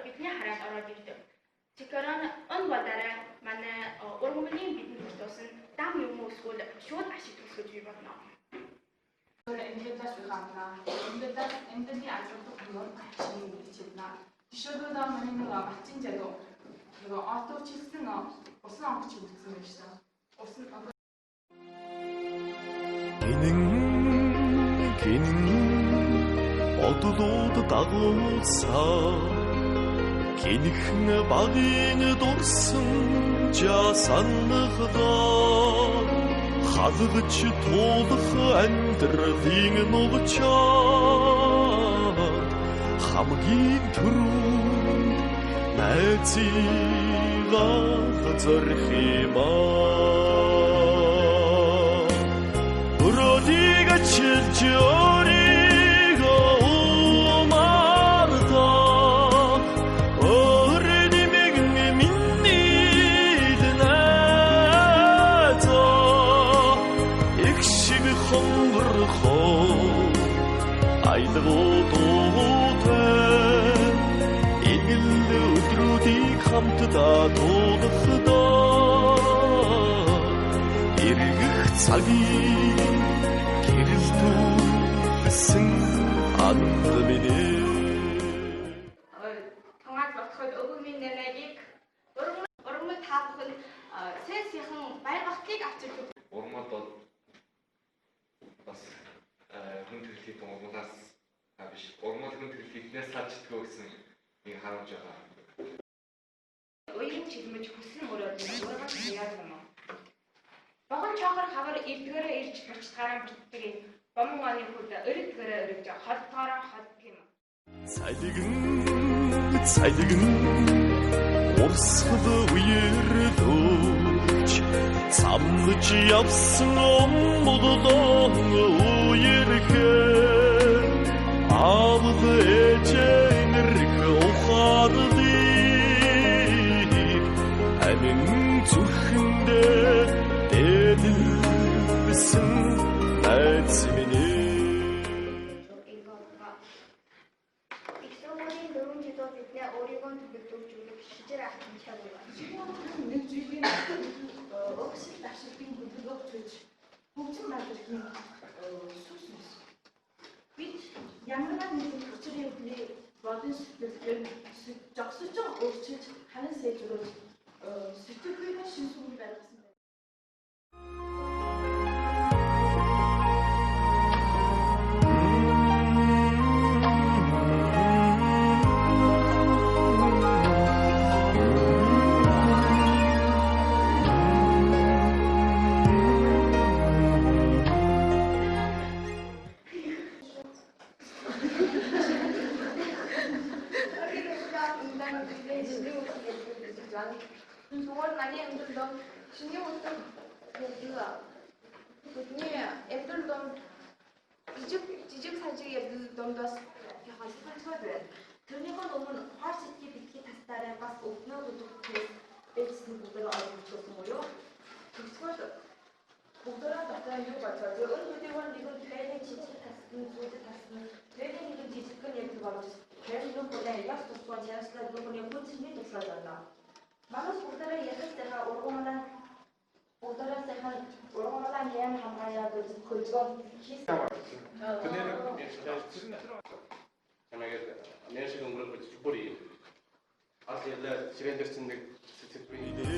бидний хараад ороод ирдэг. Тэгэхээр он бодорой манай ургамлын бидний тусна дам юм уу эсвэл шууд ашиг төлөх гэж бодно. Энэдээс ухаана. Энэний ажлууд юу чинь хичээлнэ. Жишээлбэл манай нэг бацин жадуу нэг авточлсан усан онгоч үзсэн юм шиг. Усан гин одолууд дагуулсаа гинхэн багын дурсан жасаннахдаа халгч туулах амьдралын нугчаад хамгийн түрүүнд найзыгаа зорих юмаа өрөөдийг чилж өөрийгөө умардаа өөрөдимиг минийд найзаа их шиг хонгорхоо айдгуудуутай игэл өдрүүдийг хамтдаа туулахдаа эргэх цагийг гэрэлтүүлсэн анд минь Томат бодоход өвгөмийн нэрийг ургамал таах нь сэнсийнхэн байгуултыг авчирч ургамал бас хүн төрөлхийг ургамалаас биш ургамал хүн төрөлхийгнээс салждгөө гэсэн нэг харамж байгаа. Уян чилмэж хүссэн өрөөд ургамал хаяад юм. Богон чохор хавар эдгээрээ ирж бочтгараа битдэг. Бомон оны хүд өрөдгөрөө өрөж холтоороо хот юм. цайлгэн урсгал үердөөч самж явсан омголон үерхээ авд ээжэнэрх ухаадыг амин зүрхэндээ дээдэлсэн найз минь нэг зүйлийн өгсөл ашиглын хөдөлгөөх гэж хөгжим байгууллагын сүнс. Бид ямар нэгэн хүчрийн бодис сэтгэлээр зогсож байгаа өөрчлөлт ханан сайжруулж сэтгэлгээний шин сүмийг баргасан байна. Зүгээр манай амьдрал шинэ утга ярьдаг. Бидний амьдрал донд жижиг сажиг ярьдаг дондоос яхаа сэтгэл байна. Тэрнийх нь өмнө хор сэтгэл битгий тастаараа бас өвднөө бүдүүхээс дэвсэн бүгдөө ойлгосон юм уу? Тэгвэл бүгдөө дотор юу бодож байгаа? Өөрөөр хэлбэл нэгэн жижиг тассан зүйлд тассан. Тэрний нэгэн жижиг гэн ярьдаг болж тэр нэг бүлээн яг тусгаж яаслаад бүгд хүчний туслаад байна. Манайс бүгдээрээ ярих зэрэг ургамлаа яам хамгаалаад хөлгөө хийсэн. Нэршиг өнгөрөх гэж бүрий. Аз ялаа ширээн дээр чинь нэг сэтгэл бий.